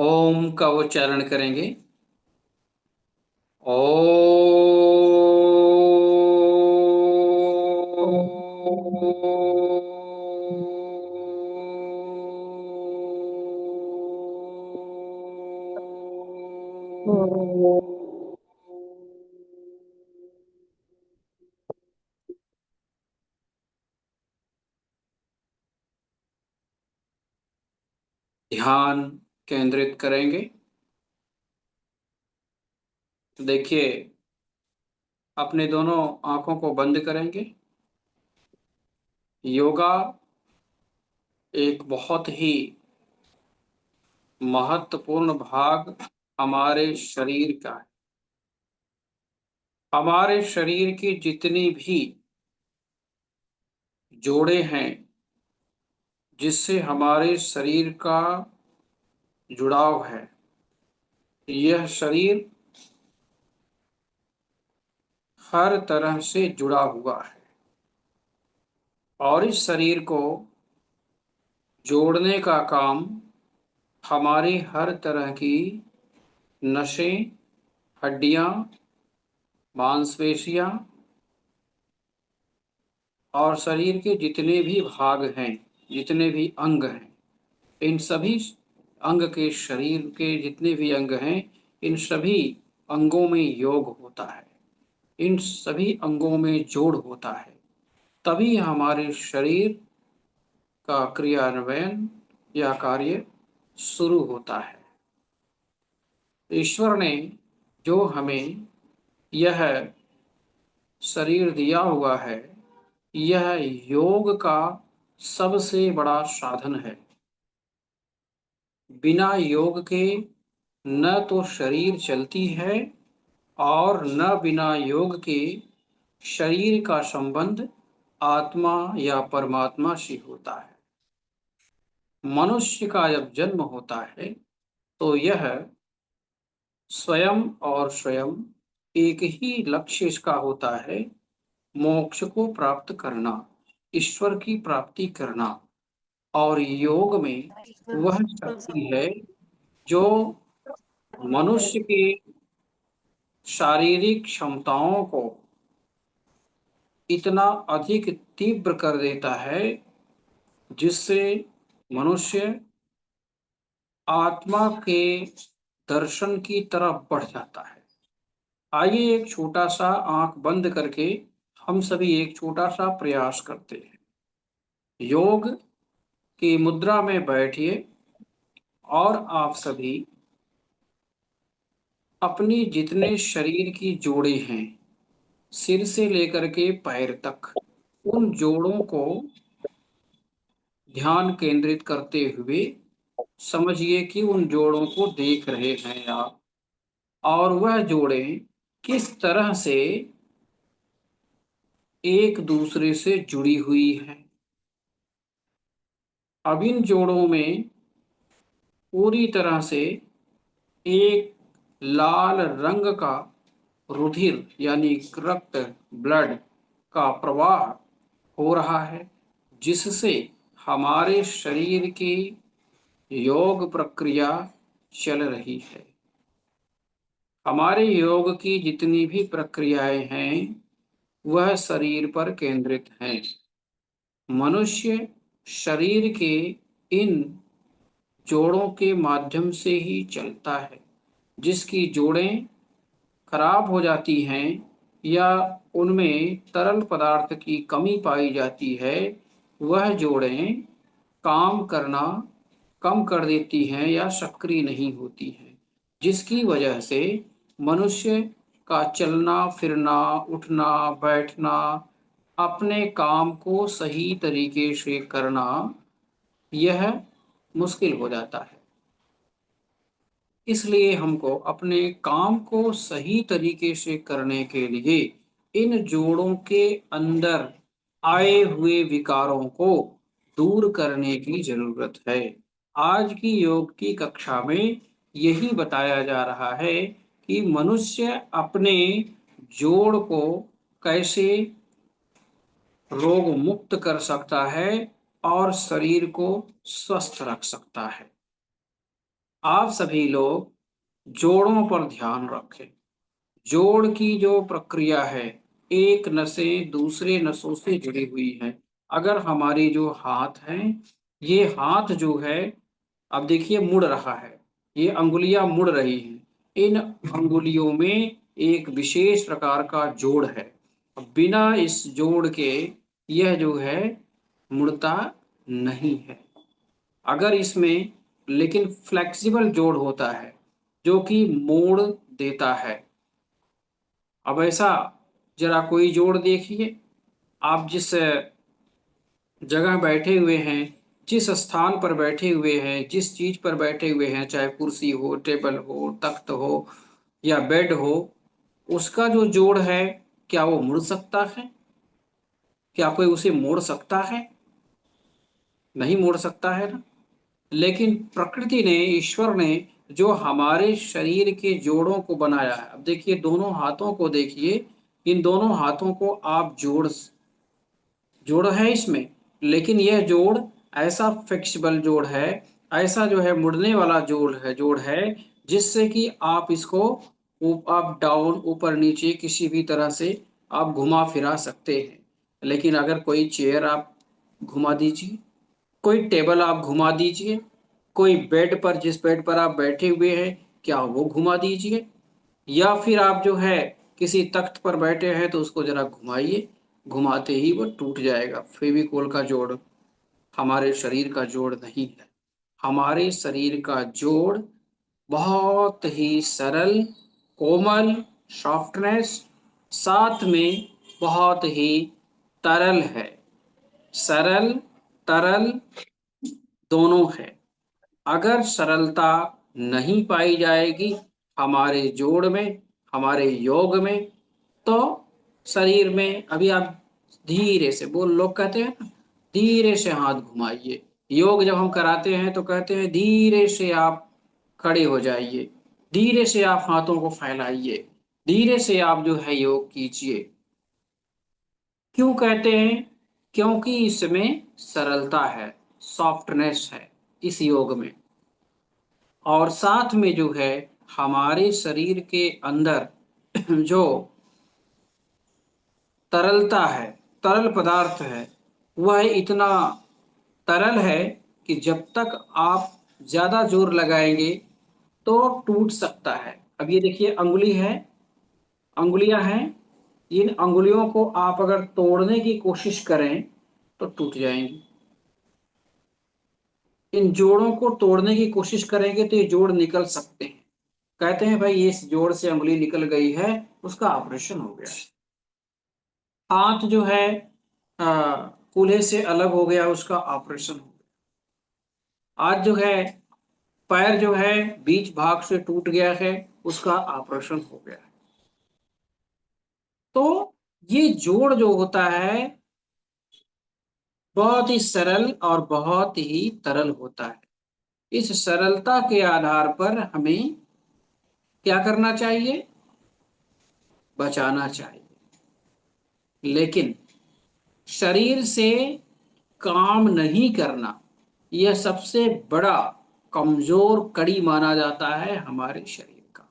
ओम का उच्चारण करेंगे। ओ ध्यान केंद्रित करेंगे। तो देखिए, अपने दोनों आंखों को बंद करेंगे। योगा एक बहुत ही महत्वपूर्ण भाग हमारे शरीर का है। हमारे शरीर की जितनी भी जोड़े हैं जिससे हमारे शरीर का जुड़ाव है, यह शरीर हर तरह से जुड़ा हुआ है और इस शरीर को जोड़ने का काम हमारी हर तरह की नसें, हड्डियां, मांसपेशियां और शरीर के जितने भी भाग हैं, जितने भी अंग हैं, इन सभी अंग के शरीर के जितने भी अंग हैं, इन सभी अंगों में योग होता है, इन सभी अंगों में जोड़ होता है, तभी हमारे शरीर का क्रियान्वयन या कार्य शुरू होता है। ईश्वर ने जो हमें यह शरीर दिया हुआ है, यह योग का सबसे बड़ा साधन है। बिना योग के न तो शरीर चलती है और न बिना योग के शरीर का संबंध आत्मा या परमात्मा से होता है। मनुष्य का जब जन्म होता है तो यह स्वयं और स्वयं एक ही लक्ष्य इसका होता है, मोक्ष को प्राप्त करना, ईश्वर की प्राप्ति करना। और योग में वह शक्ति है जो मनुष्य के शारीरिक क्षमताओं को इतना अधिक तीव्र कर देता है जिससे मनुष्य आत्मा के दर्शन की तरफ बढ़ जाता है। आइए एक छोटा सा आंख बंद करके हम सभी एक छोटा सा प्रयास करते हैं। योग की मुद्रा में बैठिए और आप सभी अपनी जितने शरीर की जोड़े हैं, सिर से लेकर के पैर तक, उन जोड़ों को ध्यान केंद्रित करते हुए समझिए कि उन जोड़ों को देख रहे हैं आप, और वह जोड़े किस तरह से एक दूसरे से जुड़ी हुई है। अब इन जोड़ों में पूरी तरह से एक लाल रंग का रुधिर यानी रक्त, ब्लड का प्रवाह हो रहा है, जिससे हमारे शरीर की योग प्रक्रिया चल रही है। हमारे योग की जितनी भी प्रक्रियाएं हैं वह शरीर पर केंद्रित हैं। मनुष्य शरीर के इन जोड़ों के माध्यम से ही चलता है। जिसकी जोड़ें खराब हो जाती हैं या उनमें तरल पदार्थ की कमी पाई जाती है, वह जोड़ें काम करना कम कर देती हैं या सक्रिय नहीं होती हैं, जिसकी वजह से मनुष्य का चलना फिरना, उठना बैठना, अपने काम को सही तरीके से करना, यह मुश्किल हो जाता है। इसलिए हमको अपने काम को सही तरीके से करने के लिए इन जोड़ों के अंदर आए हुए विकारों को दूर करने की जरूरत है। आज की योग की कक्षा में यही बताया जा रहा है कि मनुष्य अपने जोड़ को कैसे रोग मुक्त कर सकता है और शरीर को स्वस्थ रख सकता है। आप सभी लोग जोड़ों पर ध्यान रखें। जोड़ की जो प्रक्रिया है, एक नसें दूसरे नसों से जुड़ी हुई है। अगर हमारी जो हाथ है, ये हाथ जो है, अब देखिए मुड़ रहा है, ये अंगुलियां मुड़ रही हैं। इन अंगुलियों में एक विशेष प्रकार का जोड़ है। बिना इस जोड़ के यह जो है मुड़ता नहीं है। अगर इसमें लेकिन फ्लेक्सिबल जोड़ होता है जो कि मोड़ देता है। अब ऐसा जरा कोई जोड़ देखिए। आप जिस जगह बैठे हुए हैं, जिस स्थान पर बैठे हुए हैं, जिस चीज पर बैठे हुए हैं, चाहे कुर्सी हो, टेबल हो, तख्त हो या बेड हो, उसका जो जोड़ है, क्या वो मुड़ सकता है? क्या कोई उसे मोड़ सकता है? नहीं मोड़ सकता है ना। लेकिन प्रकृति ने, ईश्वर ने जो हमारे शरीर के जोड़ों को बनाया है, अब देखिए दोनों हाथों को देखिए, इन दोनों हाथों को आप जोड़ है इसमें, लेकिन यह जोड़ ऐसा फ्लेक्सिबल जोड़ है, ऐसा जो है मुड़ने वाला जोड़ है जिससे कि आप इसको अप डाउन, ऊपर नीचे किसी भी तरह से आप घुमा फिरा सकते हैं। लेकिन अगर कोई चेयर आप घुमा दीजिए, कोई टेबल आप घुमा दीजिए, कोई बेड पर, जिस बेड पर आप बैठे हुए हैं, क्या वो घुमा दीजिए, या फिर आप जो है किसी तख्त पर बैठे हैं तो उसको जरा घुमाइए, घुमाते ही वो टूट जाएगा। फेविकोल का जोड़ हमारे शरीर का जोड़ नहीं है। हमारे शरीर का जोड़ बहुत ही सरल, कोमल, सॉफ्टनेस, साथ में बहुत ही तरल है। सरल, तरल दोनों है। अगर सरलता नहीं पाई जाएगी हमारे जोड़ में, हमारे योग में, तो शरीर में, अभी आप धीरे से बोल, लोग कहते हैं ना, धीरे से हाथ घुमाइए। योग जब हम कराते हैं तो कहते हैं धीरे से आप खड़े हो जाइए, धीरे से आप हाथों को फैलाइए, धीरे से आप जो है योग कीजिए। क्यों कहते हैं? क्योंकि इसमें सरलता है, सॉफ्टनेस है इस योग में। और साथ में जो है हमारे शरीर के अंदर जो तरलता है, तरल पदार्थ है, वह इतना तरल है कि जब तक आप ज्यादा जोर लगाएंगे तो टूट सकता है। अब ये देखिए अंगुली है, अंगुलियां हैं, इन अंगुलियों को आप अगर तोड़ने की कोशिश करें तो टूट जाएंगी। इन जोड़ों को तोड़ने की कोशिश करेंगे तो ये जोड़ निकल सकते हैं। कहते हैं भाई इस जोड़ से अंगुली निकल गई है, उसका ऑपरेशन हो गया। हाथ जो है कूल्हे से अलग हो गया, उसका ऑपरेशन हो गया। आज जो है पैर जो है बीच भाग से टूट गया है, उसका ऑपरेशन हो गया। तो ये जोड़ जो होता है बहुत ही सरल और बहुत ही तरल होता है। इस सरलता के आधार पर हमें क्या करना चाहिए? बचाना चाहिए। लेकिन शरीर से काम नहीं करना, यह सबसे बड़ा कमजोर कड़ी माना जाता है हमारे शरीर का।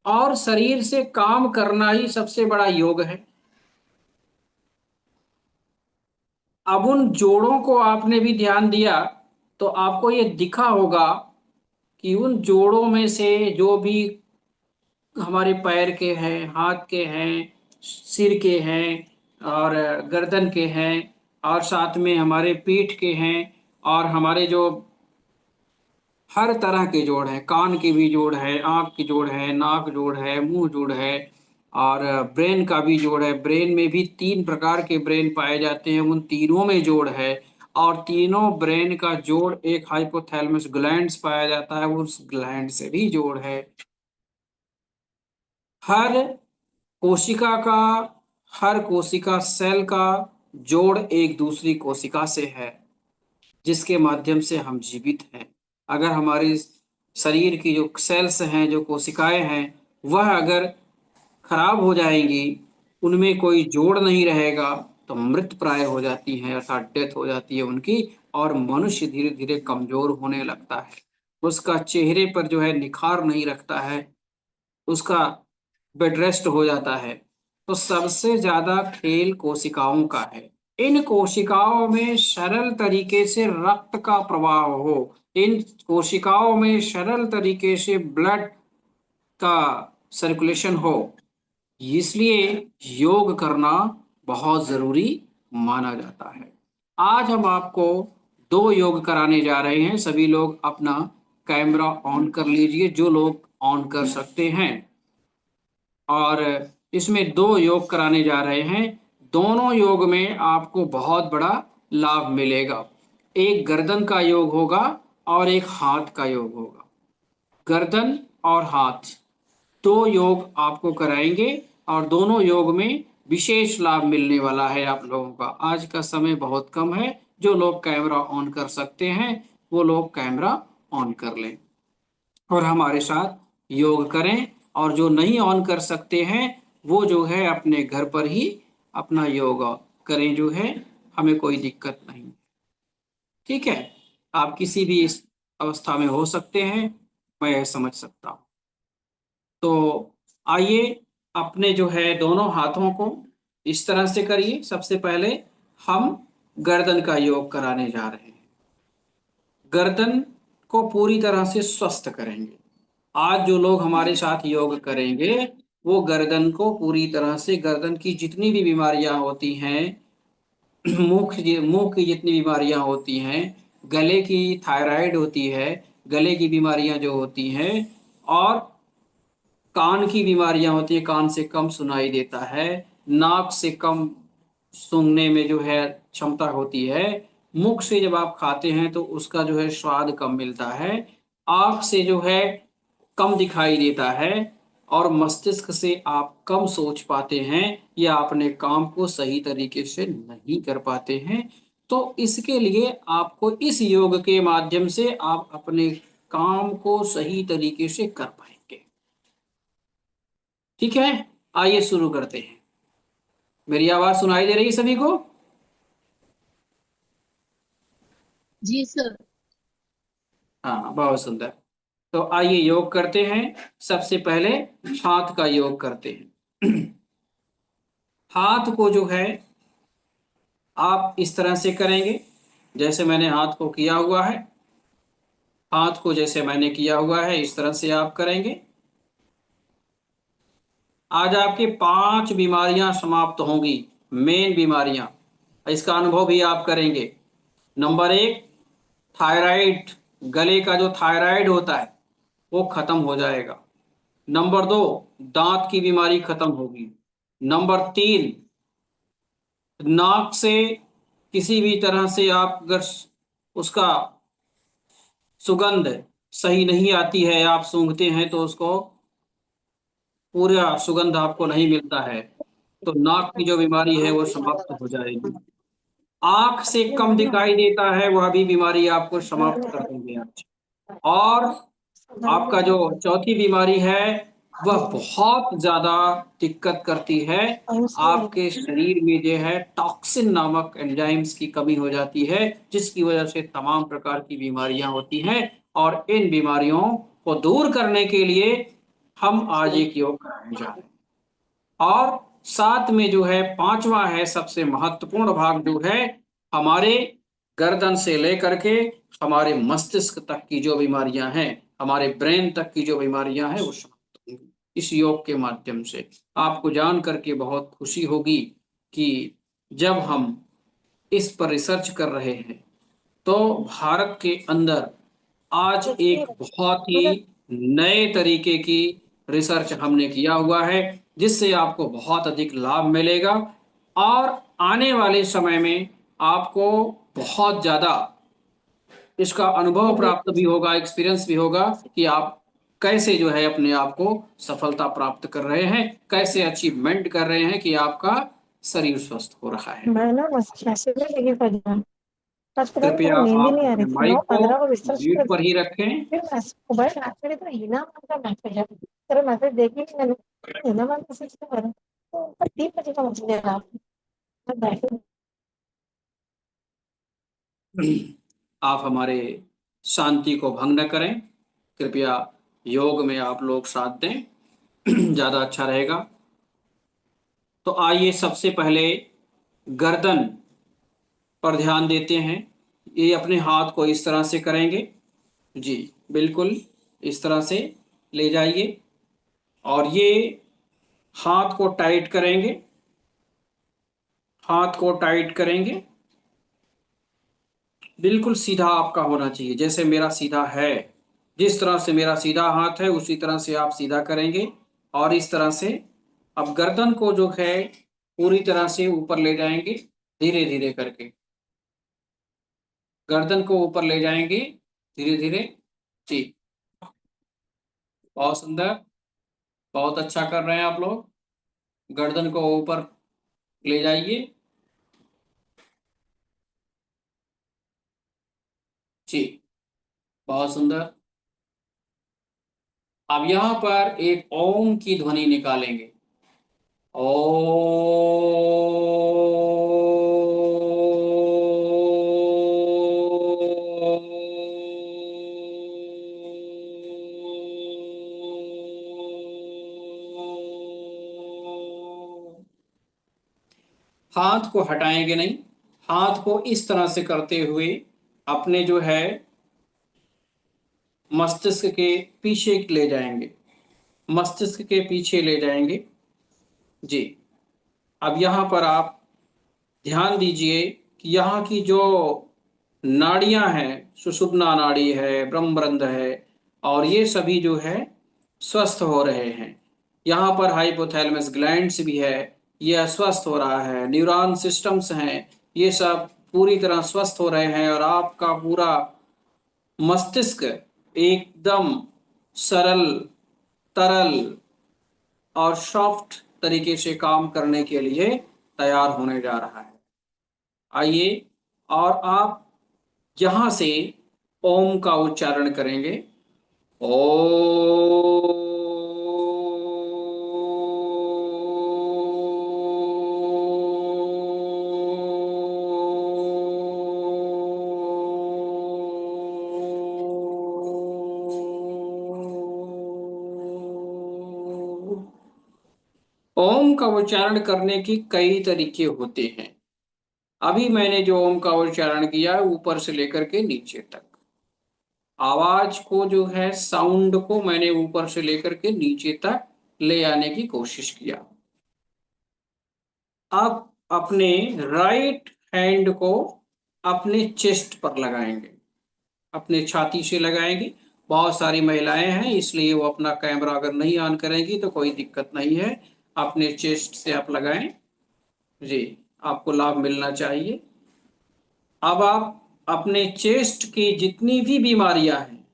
और शरीर से काम करना ही सबसे बड़ा योग है। अब उन जोड़ों को आपने भी ध्यान दिया तो आपको यह दिखा होगा कि उन जोड़ों में से जो भी हमारे पैर के हैं, हाथ के हैं, सिर के हैं और गर्दन के हैं, और साथ में हमारे पीठ के हैं, और हमारे जो हर तरह के जोड़ हैं, कान के भी जोड़ है, आंख की जोड़ है, नाक जोड़ है, मुंह जोड़ है, और ब्रेन का भी जोड़ है। ब्रेन में भी 3 प्रकार के ब्रेन पाए जाते हैं, उन तीनों में जोड़ है। और तीनों ब्रेन का जोड़ एक हाइपोथैलेमस ग्लैंड्स पाया जाता है, उस ग्लैंड से भी जोड़ है। हर कोशिका का, हर कोशिका सेल का जोड़ एक दूसरी कोशिका से है, जिसके माध्यम से हम जीवित हैं। अगर हमारे शरीर की जो सेल्स हैं, जो कोशिकाएं हैं, वह अगर खराब हो जाएंगी, उनमें कोई जोड़ नहीं रहेगा, तो मृत प्राय हो जाती हैं, अर्थात डेथ हो जाती है उनकी, और मनुष्य धीरे धीरे कमजोर होने लगता है। उसका चेहरे पर जो है निखार नहीं रखता है, उसका बेड रेस्ट हो जाता है। तो सबसे ज्यादा खेल कोशिकाओं का है। इन कोशिकाओं में सरल तरीके से रक्त का प्रवाह हो, इन कोशिकाओं में सरल तरीके से ब्लड का सर्कुलेशन हो, इसलिए योग करना बहुत जरूरी माना जाता है। आज हम आपको 2 योग कराने जा रहे हैं। सभी लोग अपना कैमरा ऑन कर लीजिए, जो लोग ऑन कर सकते हैं। और इसमें 2 योग कराने जा रहे हैं। दोनों योग में आपको बहुत बड़ा लाभ मिलेगा। एक गर्दन का योग होगा और एक हाथ का योग होगा। गर्दन और हाथ 2 योग आपको कराएंगे और दोनों योग में विशेष लाभ मिलने वाला है आप लोगों का। आज का समय बहुत कम है, जो लोग कैमरा ऑन कर सकते हैं वो लोग कैमरा ऑन कर लें और हमारे साथ योग करें। और जो नहीं ऑन कर सकते हैं वो जो है अपने घर पर ही अपना योगा करें, जो है हमें कोई दिक्कत नहीं। ठीक है, आप किसी भी इस अवस्था में हो सकते हैं, मैं यह समझ सकता हूँ। तो आइए अपने जो है दोनों हाथों को इस तरह से करिए। सबसे पहले हम गर्दन का योग कराने जा रहे हैं। गर्दन को पूरी तरह से स्वस्थ करेंगे। आज जो लोग हमारे साथ योग करेंगे वो गर्दन को पूरी तरह से, गर्दन की जितनी भी बीमारियां होती हैं, मुंह की जितनी बीमारियां होती हैं, गले की थायराइड होती है, गले की बीमारियां जो होती हैं, और कान की बीमारियां होती है, कान से कम सुनाई देता है, नाक से कम सूंघने में जो है क्षमता होती है, मुख से जब आप खाते हैं तो उसका जो है स्वाद कम मिलता है, आंख से जो है कम दिखाई देता है, और मस्तिष्क से आप कम सोच पाते हैं या अपने काम को सही तरीके से नहीं कर पाते हैं। तो इसके लिए आपको इस योग के माध्यम से आप अपने काम को सही तरीके से कर पाएंगे। ठीक है, आइए शुरू करते हैं। मेरी आवाज सुनाई दे रही है सभी को? जी सर। हाँ, बहुत सुंदर। तो आइए योग करते हैं। सबसे पहले हाथ का योग करते हैं। हाथ को जो है आप इस तरह से करेंगे जैसे मैंने हाथ को किया हुआ है। हाथ को जैसे मैंने किया हुआ है इस तरह से आप करेंगे। आज आपकी 5 बीमारियां समाप्त होंगी, मेन बीमारियां। इसका अनुभव भी आप करेंगे। नंबर 1, थायराइड, गले का जो थायराइड होता है वो खत्म हो जाएगा। नंबर 2, दांत की बीमारी खत्म होगी। नंबर 3, नाक से किसी भी तरह से आप अगर उसका सुगंध सही नहीं आती है, आप सूंघते हैं तो उसको पूरा सुगंध आपको नहीं मिलता है, तो नाक की जो बीमारी है वो समाप्त हो जाएगी। आंख से कम दिखाई देता है, वह भी बीमारी आपको समाप्त कर देंगे आज। और आपका जो चौथी बीमारी है वह बहुत ज्यादा दिक्कत करती है। आपके शरीर में जो है टॉक्सिन नामक एंजाइम्स की कमी हो जाती है, जिसकी वजह से तमाम प्रकार की बीमारियां होती हैं। और इन बीमारियों को दूर करने के लिए हम आज एक योग कराने जा रहे हैं। और साथ में जो है पांचवा है सबसे महत्वपूर्ण भाग, जो है हमारे गर्दन से लेकर के हमारे मस्तिष्क तक की जो बीमारियां हैं, हमारे ब्रेन तक की जो बीमारियां हैं वो समाप्त होंगी इस योग के माध्यम से। आपको जान करके बहुत खुशी होगी कि जब हम इस पर रिसर्च कर रहे हैं तो भारत के अंदर आज एक बहुत ही नए तरीके की रिसर्च हमने किया हुआ है, जिससे आपको बहुत अधिक लाभ मिलेगा। और आने वाले समय में आपको बहुत ज्यादा इसका अनुभव प्राप्त भी होगा, एक्सपीरियंस भी होगा कि आप कैसे जो है अपने आप को सफलता प्राप्त कर रहे हैं, कैसे अचीवमेंट कर रहे हैं कि आपका शरीर स्वस्थ हो रहा है। मैं ना बस कैसे भी लेके पढ़ आज पता नहीं कृपया मेरे नींद ही आप नहीं आ रही अपने थी। माइक को 9:15 को रिसर्च म्यूट कर पर ही रखें। फिर मोबाइल हाथ में तो हीना मान का मैसेज है। तेरा मैसेज देखी नहीं मैंने। हीना मान मैसेज क्यों करा तो 3 बजे का मैसेज है रात में। मैं बैठी आप हमारे शांति को भंग न करें। कृपया योग में आप लोग साथ दें ज़्यादा अच्छा रहेगा। तो आइए सबसे पहले गर्दन पर ध्यान देते हैं। ये अपने हाथ को इस तरह से करेंगे जी, बिल्कुल इस तरह से ले जाइए और ये हाथ को टाइट करेंगे, हाथ को टाइट करेंगे, बिल्कुल सीधा आपका होना चाहिए जैसे मेरा सीधा है। जिस तरह से मेरा सीधा हाथ है उसी तरह से आप सीधा करेंगे और इस तरह से अब गर्दन को जो है पूरी तरह से ऊपर ले जाएंगे धीरे धीरे करके, गर्दन को ऊपर ले जाएंगे धीरे धीरे जी। बहुत सुंदर, बहुत अच्छा कर रहे हैं आप लोग। गर्दन को ऊपर ले जाइए जी, बहुत सुंदर। अब यहां पर एक ओम की ध्वनि निकालेंगे। ओ हाथ को हटाएंगे नहीं, हाथ को इस तरह से करते हुए अपने जो है मस्तिष्क के पीछे ले जाएंगे, मस्तिष्क के पीछे ले जाएंगे जी। अब यहाँ पर आप ध्यान दीजिए कि यहाँ की जो नाड़ियां हैं, सुषुम्ना नाड़ी है, ब्रह्मरंध्र है और ये सभी जो है स्वस्थ हो रहे हैं। यहाँ पर हाइपोथैलेमस ग्लैंड्स भी है, ये स्वस्थ हो रहा है, न्यूरॉन सिस्टम्स हैं, ये सब पूरी तरह स्वस्थ हो रहे हैं और आपका पूरा मस्तिष्क एकदम सरल, तरल और सॉफ्ट तरीके से काम करने के लिए तैयार होने जा रहा है। आइए और आप यहां से ओम का उच्चारण करेंगे। ओ ओम का उच्चारण करने की कई तरीके होते हैं। अभी मैंने जो ओम का उच्चारण किया है ऊपर से लेकर के नीचे तक, आवाज को जो है साउंड को मैंने ऊपर से लेकर के नीचे तक ले आने की कोशिश किया। अब अपने राइट हैंड को अपने चेस्ट पर लगाएंगे, अपने छाती से लगाएंगे। बहुत सारी महिलाएं हैं इसलिए वो अपना कैमरा अगर नहीं ऑन करेंगी तो कोई दिक्कत नहीं है, अपने चेस्ट से आप लगाएं जी, आपको लाभ मिलना चाहिए। अब आप अपने चेस्ट की जितनी भी बीमारियां हैं,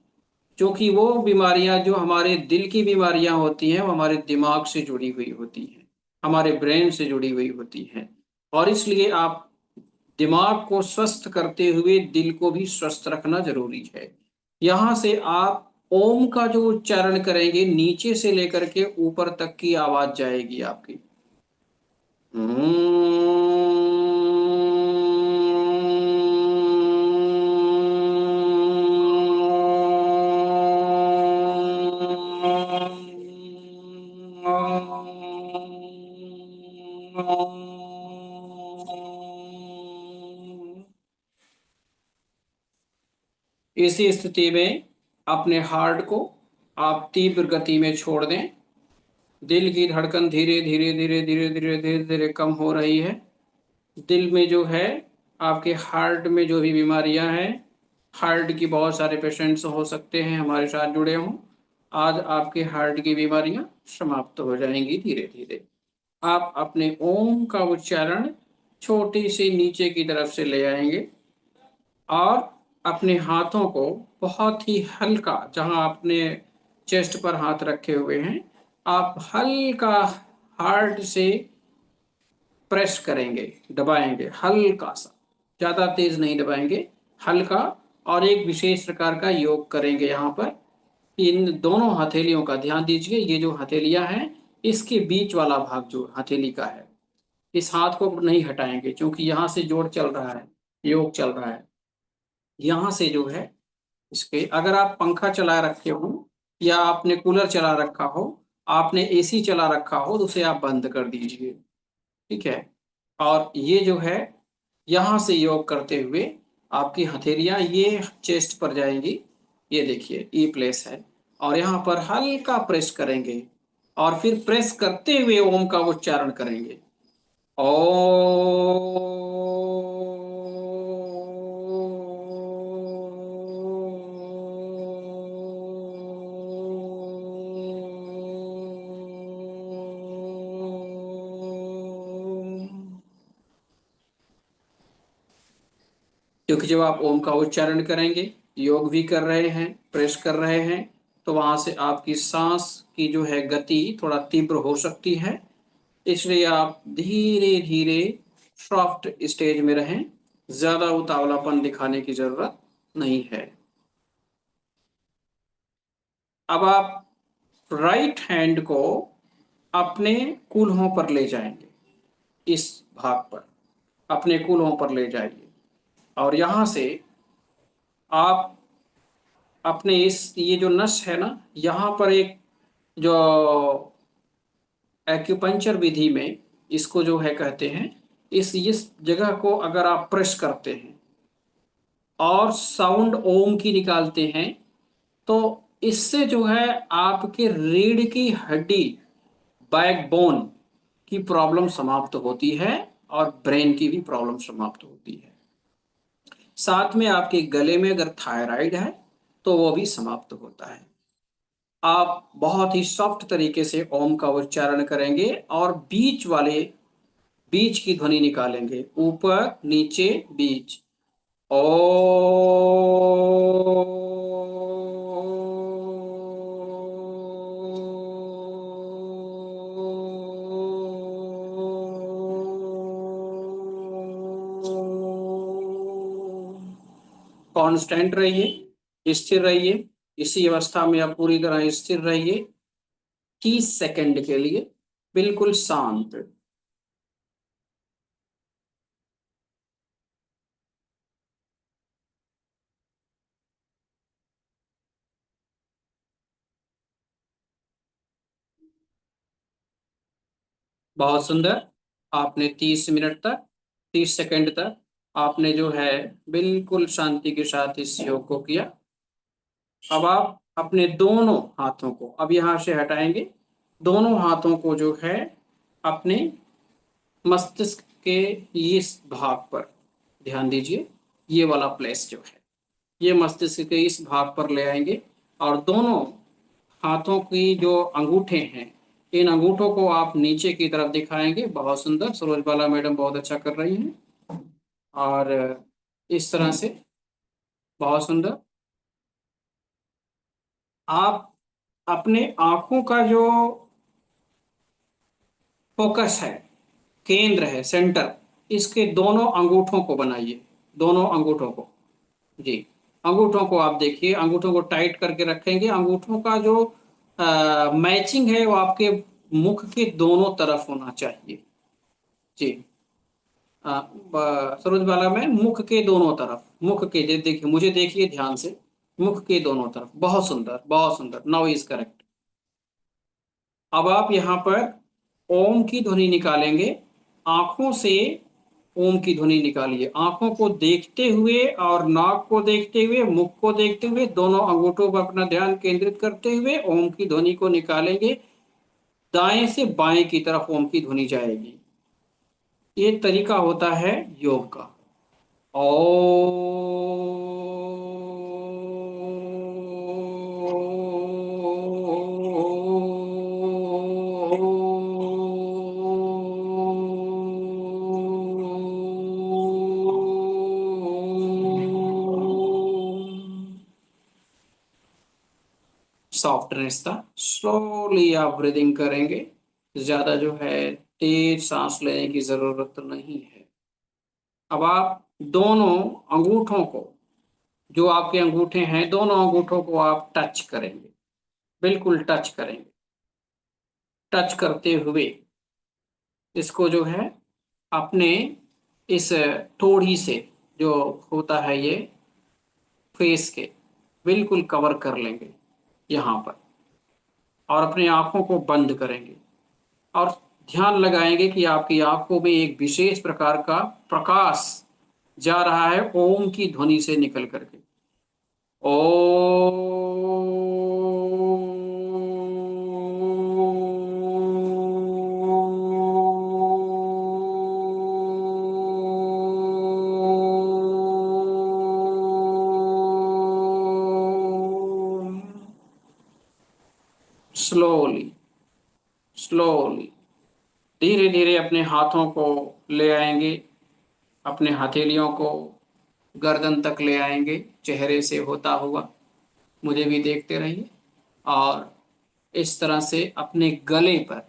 क्योंकि वो बीमारियां जो हमारे दिल की बीमारियां होती हैं वो हमारे दिमाग से जुड़ी हुई होती हैं, हमारे ब्रेन से जुड़ी हुई होती हैं और इसलिए आप दिमाग को स्वस्थ करते हुए दिल को भी स्वस्थ रखना जरूरी है। यहां से आप ओम का जो उच्चारण करेंगे नीचे से लेकर के ऊपर तक की आवाज जाएगी आपकी। इसी स्थिति में अपने हार्ट को आप तीव्र गति में छोड़ दें। दिल की धड़कन धीरे धीरे धीरे धीरे धीरे धीरे धीरे कम हो रही है। दिल में जो है आपके हार्ट में जो भी बीमारियां हैं, हार्ट की बहुत सारे पेशेंट्स हो सकते हैं हमारे साथ जुड़े हों, आज आपके हार्ट की बीमारियां समाप्त हो जाएंगी धीरे धीरे। आप अपने ओम का उच्चारण छोटी सी नीचे की तरफ से ले आएंगे और अपने हाथों को बहुत ही हल्का, जहां आपने चेस्ट पर हाथ रखे हुए हैं, आप हल्का हार्ट से प्रेस करेंगे, दबाएंगे हल्का सा, ज्यादा तेज नहीं दबाएंगे, हल्का। और एक विशेष प्रकार का योग करेंगे यहाँ पर। इन दोनों हथेलियों का ध्यान दीजिए, ये जो हथेलियां हैं इसके बीच वाला भाग जो हथेली का है, इस हाथ को नहीं हटाएंगे क्योंकि यहाँ से जोड़ चल रहा है, योग चल रहा है। यहाँ से जो है इसके अगर आप पंखा चला रखे हो या आपने कूलर चला रखा हो, आपने एसी चला रखा हो, तो उसे आप बंद कर दीजिए। ठीक है। और ये जो है, यहां से योग करते हुए आपकी हथेलियां ये चेस्ट पर जाएंगी। ये देखिए ई प्लेस है, और यहाँ पर हल्का प्रेस करेंगे, और फिर प्रेस करते हुए ओम का उच्चारण करेंगे। ओ। क्योंकि जब आप ओम का उच्चारण करेंगे, योग भी कर रहे हैं, प्रेस कर रहे हैं, तो वहां से आपकी सांस की जो है गति थोड़ा तीव्र हो सकती है। इसलिए आप धीरे धीरे सॉफ्ट स्टेज में रहें, ज्यादा उतावलापन दिखाने की जरूरत नहीं है। अब आप राइट हैंड को अपने कूल्हों पर ले जाएंगे, इस भाग पर अपने कूल्हों पर ले जाइए, और यहां से आप अपने इस ये जो नस है ना, यहाँ पर एक जो एक्यूपंक्चर विधि में इसको जो है कहते हैं, इस जगह को अगर आप प्रेस करते हैं और साउंड ओम की निकालते हैं, तो इससे जो है आपके रीढ़ की हड्डी, बैकबोन की प्रॉब्लम समाप्त होती है, और ब्रेन की भी प्रॉब्लम समाप्त होती है। साथ में आपके गले में अगर थायराइड है तो वो भी समाप्त होता है। आप बहुत ही सॉफ्ट तरीके से ओम का उच्चारण करेंगे, और बीच की ध्वनि निकालेंगे, ऊपर नीचे बीच। ओ। कांस्टेंट रहिए, स्थिर रहिए, इसी अवस्था में आप पूरी तरह स्थिर रहिए 30 सेकंड के लिए, बिल्कुल शांत। बहुत सुंदर। आपने 30 मिनट तक, 30 सेकंड तक आपने जो है बिल्कुल शांति के साथ इस योग को किया। अब आप अपने दोनों हाथों को अब यहां से हटाएंगे, दोनों हाथों को जो है अपने मस्तिष्क के इस भाग पर ध्यान दीजिए। ये वाला प्लेस जो है, ये मस्तिष्क के इस भाग पर ले आएंगे, और दोनों हाथों की जो अंगूठे हैं, इन अंगूठों को आप नीचे की तरफ दिखाएंगे। बहुत सुंदर, सरोजबाला मैडम बहुत अच्छा कर रही हैं। और इस तरह से बहुत सुंदर। आप अपने आंखों का जो फोकस है, केंद्र है, सेंटर, इसके दोनों अंगूठों को बनाइए, दोनों अंगूठों को। जी। अंगूठों को आप देखिए, अंगूठों को टाइट करके रखेंगे। अंगूठों का जो मैचिंग है वो आपके मुख के दोनों तरफ होना चाहिए। जी। सरोज बाला में मुख के दोनों तरफ, मुख के देखिए, मुझे देखिए ध्यान से, मुख के दोनों तरफ। बहुत सुंदर, बहुत सुंदर, नाउ इज करेक्ट। अब आप यहाँ पर ओम की ध्वनि निकालेंगे, आंखों से ओम की ध्वनि निकालिए, आंखों को देखते हुए और नाक को देखते हुए, मुख को देखते हुए, दोनों अंगूठों पर अपना ध्यान केंद्रित करते हुए ओम की ध्वनि को निकालेंगे। दाएं से बाएं की तरफ ओम की ध्वनि जाएगी। ये तरीका होता है योग का। ओ। सॉफ्टनेस था। स्लोली आप ब्रीदिंग करेंगे, ज्यादा जो है तेज सांस लेने की जरूरत नहीं है। अब आप दोनों अंगूठों को, जो आपके अंगूठे हैं, दोनों अंगूठों को आप टच करेंगे, बिल्कुल टच करेंगे। टच करते हुए इसको जो है अपने इस ठोड़ी से, जो होता है ये फेस के, बिल्कुल कवर कर लेंगे यहाँ पर, और अपनी आंखों को बंद करेंगे और ध्यान लगाएंगे कि आपकी आंखों में एक विशेष प्रकार का प्रकाश जा रहा है ओम की ध्वनि से निकल करके। स्लोली स्लोली धीरे धीरे अपने हाथों को ले आएंगे, अपने हथेलियों को गर्दन तक ले आएंगे चेहरे से होता हुआ। मुझे भी देखते रहिए। और इस तरह से अपने गले पर,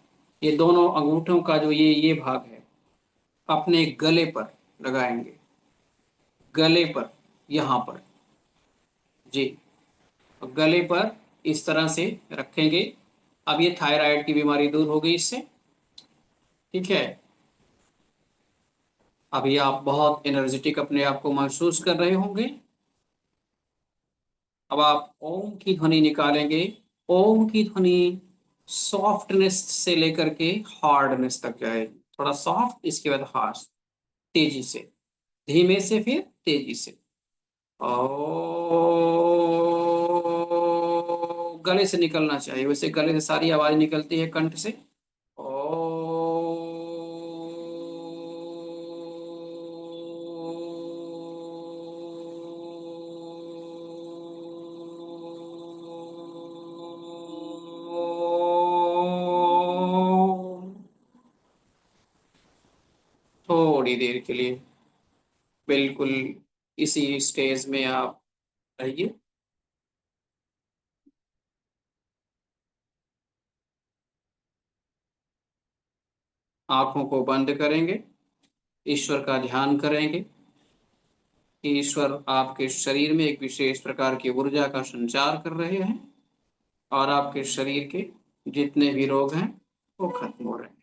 ये दोनों अंगूठों का जो ये भाग है, अपने गले पर लगाएंगे, गले पर, यहाँ पर जी, गले पर इस तरह से रखेंगे। अब ये थायराइड की बीमारी दूर हो गई इससे, ठीक है। अभी आप बहुत एनर्जेटिक अपने आप को महसूस कर रहे होंगे। अब आप ओम की ध्वनि निकालेंगे। ओम की ध्वनि सॉफ्टनेस से लेकर के हार्डनेस तक जाएगी। थोड़ा सॉफ्ट, इसके बाद हार्ड, तेजी से, धीमे से, फिर तेजी से। गले से निकलना चाहिए, वैसे गले से सारी आवाज निकलती है कंठ से। ओ थोड़ी देर के लिए बिल्कुल इसी स्टेज में आप रहिए। आंखों को बंद करेंगे, ईश्वर का ध्यान करेंगे कि ईश्वर आपके शरीर में एक विशेष प्रकार की ऊर्जा का संचार कर रहे हैं और आपके शरीर के जितने भी रोग हैं वो खत्म हो रहे हैं।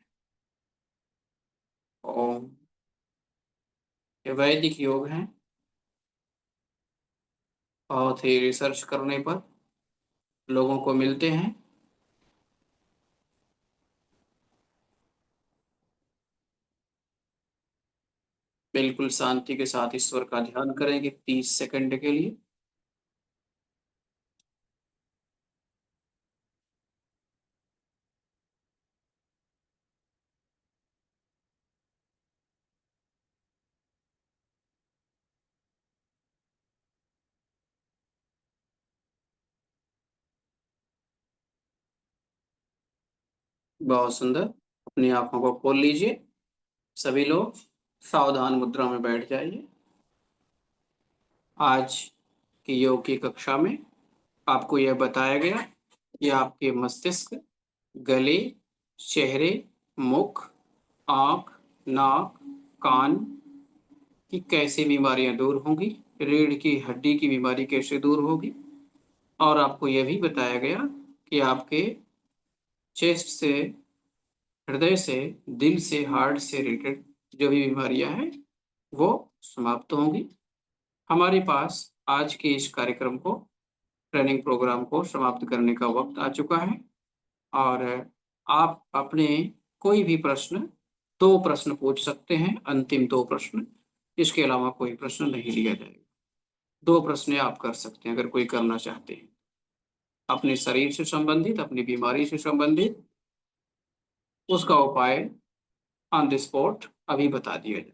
ओम। ये वैदिक योग हैं, बहुत ही रिसर्च करने पर लोगों को मिलते हैं। बिल्कुल शांति के साथ ईश्वर का ध्यान करेंगे 30 सेकंड के लिए। बहुत सुंदर। अपनी आंखों को खोल लीजिए। सभी लोग सावधान मुद्रा में बैठ जाइए। आज की योग की कक्षा में आपको यह बताया गया कि आपके मस्तिष्क, गले, चेहरे, मुख, आंख, नाक, कान की कैसे बीमारियां दूर होंगी, रीढ़ की हड्डी की बीमारी कैसे दूर होगी, और आपको यह भी बताया गया कि आपके चेस्ट से, हृदय से, दिल से, हार्ट से रिलेटेड जो भी बीमारियां हैं वो समाप्त होंगी। हमारे पास आज के इस कार्यक्रम को, ट्रेनिंग प्रोग्राम को समाप्त करने का वक्त आ चुका है और आप अपने कोई भी प्रश्न, 2 प्रश्न पूछ सकते हैं, अंतिम 2 प्रश्न, इसके अलावा कोई प्रश्न नहीं लिया जाएगा। 2 प्रश्न आप कर सकते हैं अगर कोई करना चाहते हैं, अपने शरीर से संबंधित, अपनी बीमारी से संबंधित, उसका उपाय ऑन द स्पॉट अभी बता दिया जाए।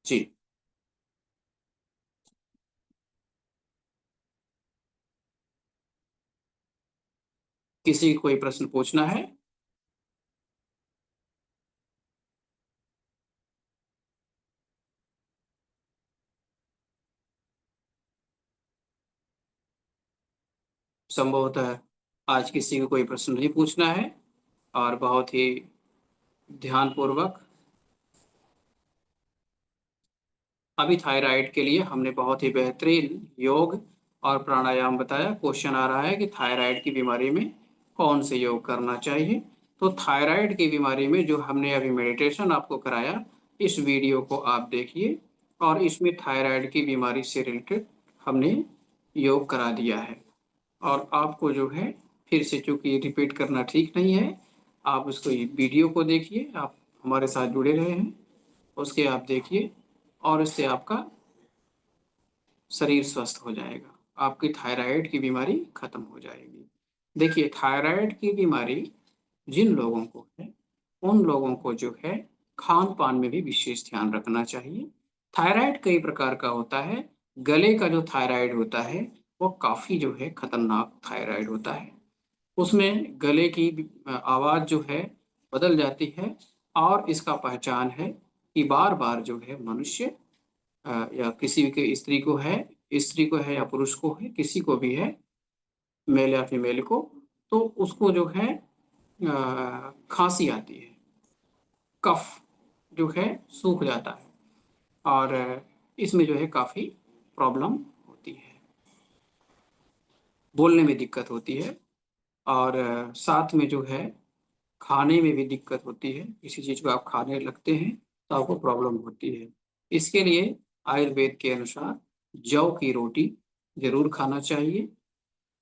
जी, किसी को कोई प्रश्न पूछना है? संभवतः आज किसी को कोई प्रश्न नहीं पूछना है और बहुत ही ध्यानपूर्वक अभी थायराइड के लिए हमने बहुत ही बेहतरीन योग और प्राणायाम बताया। क्वेश्चन आ रहा है कि थायराइड की बीमारी में कौन से योग करना चाहिए। तो थायराइड की बीमारी में जो हमने अभी मेडिटेशन आपको कराया, इस वीडियो को आप देखिए और इसमें थायराइड की बीमारी से रिलेटेड हमने योग करा दिया है। और आपको जो है फिर से, चूँकि रिपीट करना ठीक नहीं है, आप उसको ये वीडियो को देखिए, आप हमारे साथ जुड़े रहे हैं, उसके आप देखिए और इससे आपका शरीर स्वस्थ हो जाएगा। आपकी थायराइड की बीमारी खत्म हो जाएगी। देखिए, थायराइड की बीमारी जिन लोगों को है, उन लोगों को जो है खान-पान में भी विशेष ध्यान रखना चाहिए। थायराइड कई प्रकार का होता है। गले का जो थायराइड होता है, वो काफ़ी जो है खतरनाक थायराइड होता है। उसमें गले की आवाज़ जो है बदल जाती है और इसका पहचान है कि बार-बार जो है मनुष्य या किसी के स्त्री को है या पुरुष को है, किसी को भी है, मेल या फीमेल को, तो उसको जो है खाँसी आती है, कफ जो है सूख जाता है और इसमें जो है काफ़ी प्रॉब्लम होती है। बोलने में दिक्कत होती है और साथ में जो है खाने में भी दिक्कत होती है। किसी चीज़ को आप खाने लगते हैं तो आपको प्रॉब्लम होती है। इसके लिए आयुर्वेद के अनुसार जौ की रोटी ज़रूर खाना चाहिए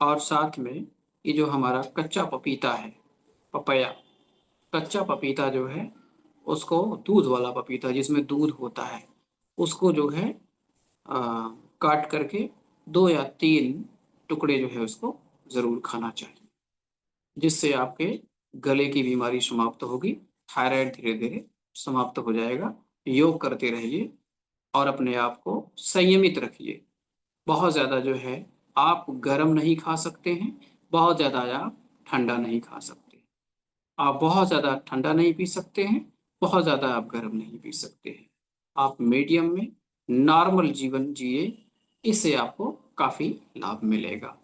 और साथ में ये जो हमारा कच्चा पपीता है, पपैया, कच्चा पपीता जो है उसको, दूध वाला पपीता जिसमें दूध होता है, उसको जो है अ, काट करके 2 या 3 टुकड़े जो है उसको ज़रूर खाना चाहिए। जिससे आपके गले की बीमारी समाप्त होगी, थायराइड धीरे-धीरे समाप्त हो जाएगा। योग करते रहिए और अपने आप को संयमित रखिए। बहुत ज़्यादा जो है आप गरम नहीं खा सकते हैं, बहुत ज़्यादा आप ठंडा नहीं खा सकते। आप बहुत ज़्यादा ठंडा नहीं पी सकते हैं, बहुत ज़्यादा आप गरम नहीं पी सकते हैं। आप मीडियम में नॉर्मल जीवन जिए, इससे आपको काफ़ी लाभ मिलेगा।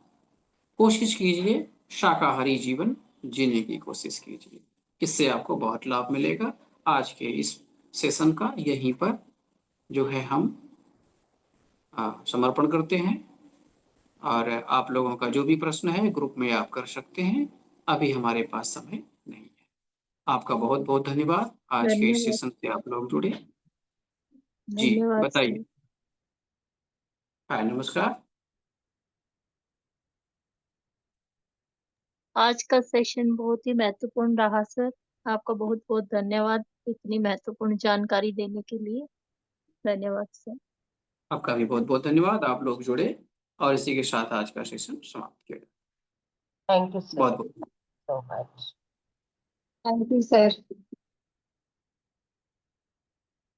कोशिश कीजिए शाकाहारी जीवन जीने की कोशिश कीजिए, इससे आपको बहुत लाभ मिलेगा। आज के इस सेशन का यहीं पर जो है हम समर्पण करते हैं और आप लोगों का जो भी प्रश्न है ग्रुप में आप कर सकते हैं। अभी हमारे पास समय नहीं है। आपका बहुत-बहुत धन्यवाद। आज के इस धन्यवाद। सेशन से आप लोग जुड़े। जी, धन्यवाद बताइए। सर। हाँ, नमस्कार। आज का सेशन बहुत ही महत्वपूर्ण रहा सर। आपका बहुत बहुत धन्यवाद इतनी महत्वपूर्ण जानकारी देने के लिए। धन्यवाद सर। आपका भी बहुत-बहुत धन्यवाद। आप लोग जुड़े और इसी के साथ आज का सेशन समाप्त किया। थैंक यू सर बहुत-बहुत so much. Thank you sir.